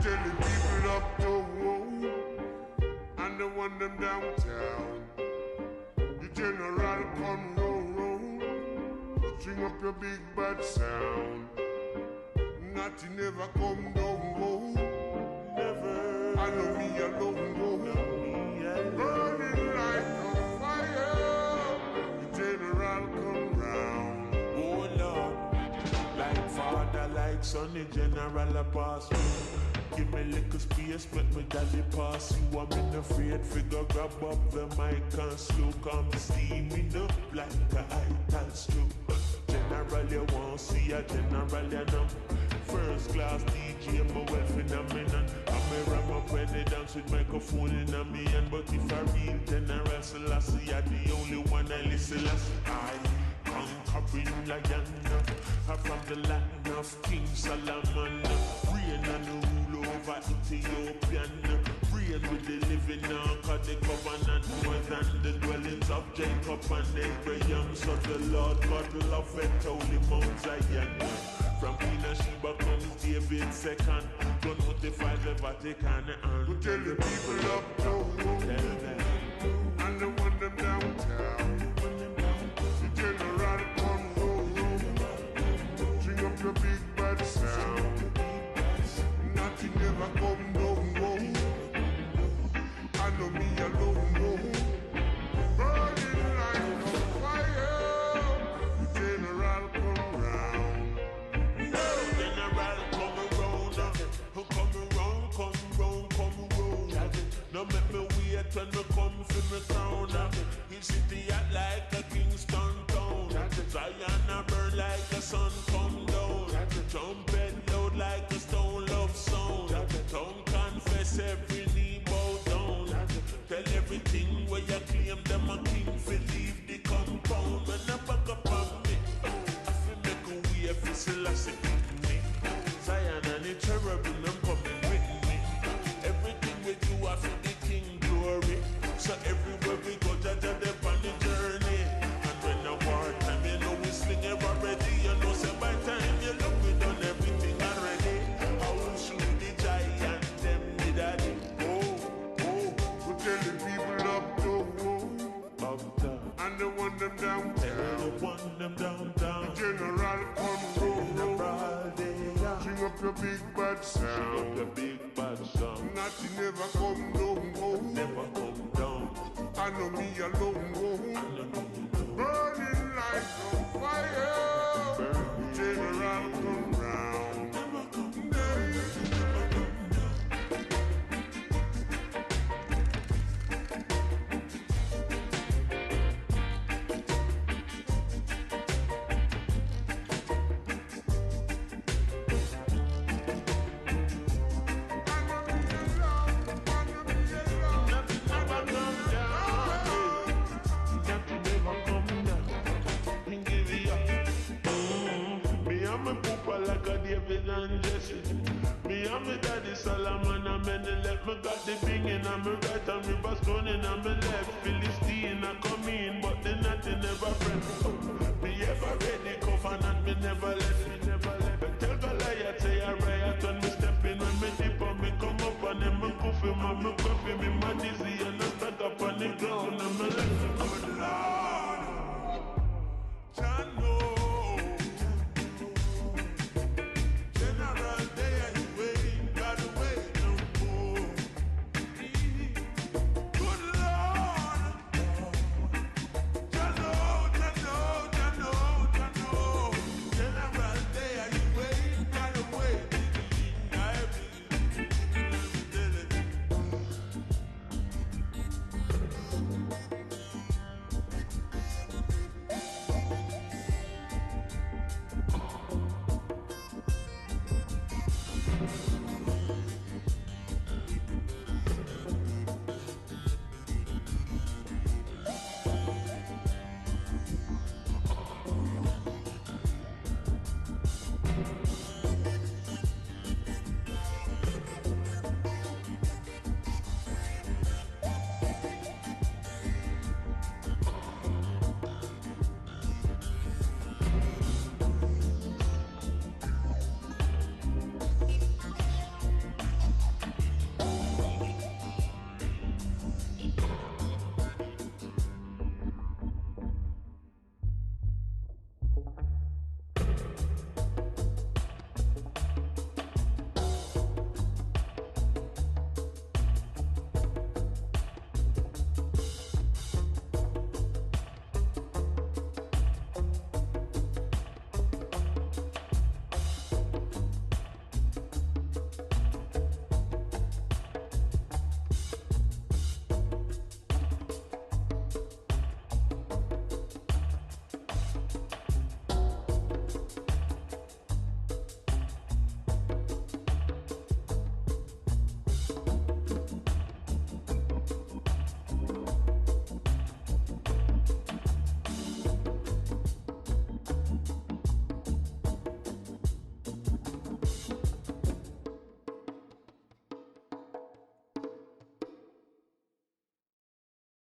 tell the people up the road and the one them downtown. The general come round, string up your big bad sound. Nothing ever come down, go. Never. I know me alone, go. Burning like a fire. The general come round. Oh Lord, like father, like son, the general a pass me. Give me little space, make me daddy pass you. I'm in afraid figure, grab up the mic and slow. Come steaming up like a ital stroke. General, you won't see a general, you know. First class DJ, my well phenomenon. I'm a ram up when they dance with microphone in a me hand. But if I real general, Selassie, you're the only one I listen to. I conquering lion, I'm from the land of King Solomon. Reign and rule over Ethiopian. Reign with the living now, cause the covenant more than the dwellings of Jacob and Abraham. So the Lord God love it, holy Mount Zion. From Queen of Sheba comes David second. Don't notify the Vatican and we tell the people up the road and the one them downtown. The general come round, string up your big bad sound. Nothing ever come down, go. I know me alone, go. Burning like a fire. The general come round. General come around. Now make me wait when me come for me crown. His city act like a Kingston town. Zion a burn like a sun come down. Trumpet loud like a stone love sound. Tongue confess every knee bow down. Tell everything where you claim them a king fi leave the compound. When I back up on me, I fi make a way fi Selassie pick me. Zion and the cherubim them coming with me. Everything we do I feel the king glory. So everywhere we go, Jaja them on the journey. And when the war time, you know we sling it already. You know say by time you look we done everything already. How should the giant them be daddy? We tell the people up the road and the one them downtown. The general come round, string up your big bad sound. Nothing ever come down, go. Never come down. I know me alone, go. Burning like a fire. The general come round. Like a David and Jesse. Me and me daddy Solomon and many left. Me got the thing in and me right and me bust gun in and me left.